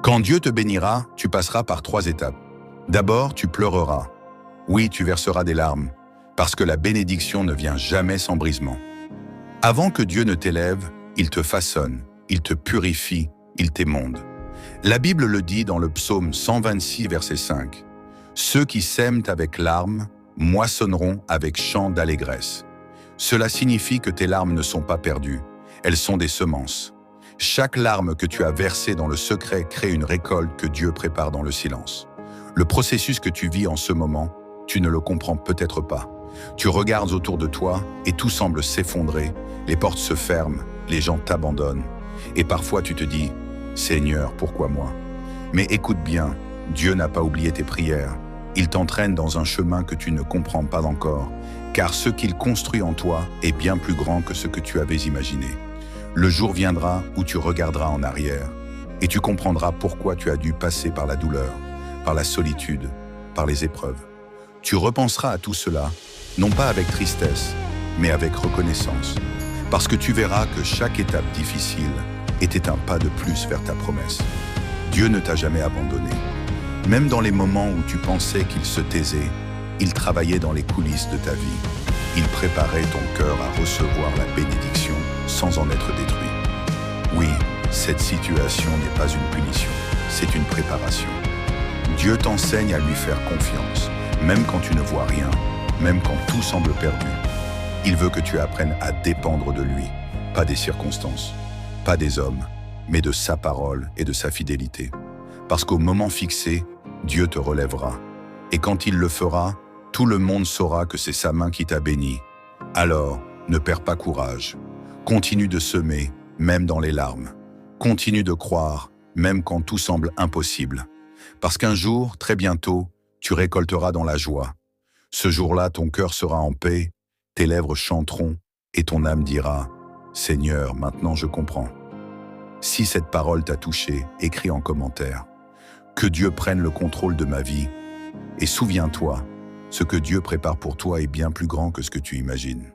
Quand Dieu te bénira, tu passeras par 3 étapes. D'abord, tu pleureras. Oui, tu verseras des larmes, parce que la bénédiction ne vient jamais sans brisement. Avant que Dieu ne t'élève, il te façonne, il te purifie, il t'émonde. La Bible le dit dans le psaume 126, verset 5. « Ceux qui sèment avec larmes moissonneront avec chants d'allégresse. » Cela signifie que tes larmes ne sont pas perdues, elles sont des semences. Chaque larme que tu as versée dans le secret crée une récolte que Dieu prépare dans le silence. Le processus que tu vis en ce moment, tu ne le comprends peut-être pas. Tu regardes autour de toi et tout semble s'effondrer, les portes se ferment, les gens t'abandonnent. Et parfois tu te dis « Seigneur, pourquoi moi ?» Mais écoute bien, Dieu n'a pas oublié tes prières. Il t'entraîne dans un chemin que tu ne comprends pas encore, car ce qu'il construit en toi est bien plus grand que ce que tu avais imaginé. Le jour viendra où tu regarderas en arrière et tu comprendras pourquoi tu as dû passer par la douleur, par la solitude, par les épreuves. Tu repenseras à tout cela, non pas avec tristesse, mais avec reconnaissance, parce que tu verras que chaque étape difficile était un pas de plus vers ta promesse. Dieu ne t'a jamais abandonné. Même dans les moments où tu pensais qu'il se taisait, il travaillait dans les coulisses de ta vie. Il préparait ton cœur à recevoir la bénédiction sans en être détruit. Oui, cette situation n'est pas une punition, c'est une préparation. Dieu t'enseigne à lui faire confiance, même quand tu ne vois rien, même quand tout semble perdu. Il veut que tu apprennes à dépendre de lui, pas des circonstances, pas des hommes, mais de sa parole et de sa fidélité. Parce qu'au moment fixé, Dieu te relèvera. Et quand il le fera, tout le monde saura que c'est sa main qui t'a béni. Alors, ne perds pas courage. Continue de semer, même dans les larmes. Continue de croire, même quand tout semble impossible. Parce qu'un jour, très bientôt, tu récolteras dans la joie. Ce jour-là, ton cœur sera en paix, tes lèvres chanteront et ton âme dira « Seigneur, maintenant je comprends ». Si cette parole t'a touché, écris en commentaire. Que Dieu prenne le contrôle de ma vie. Et souviens-toi, ce que Dieu prépare pour toi est bien plus grand que ce que tu imagines.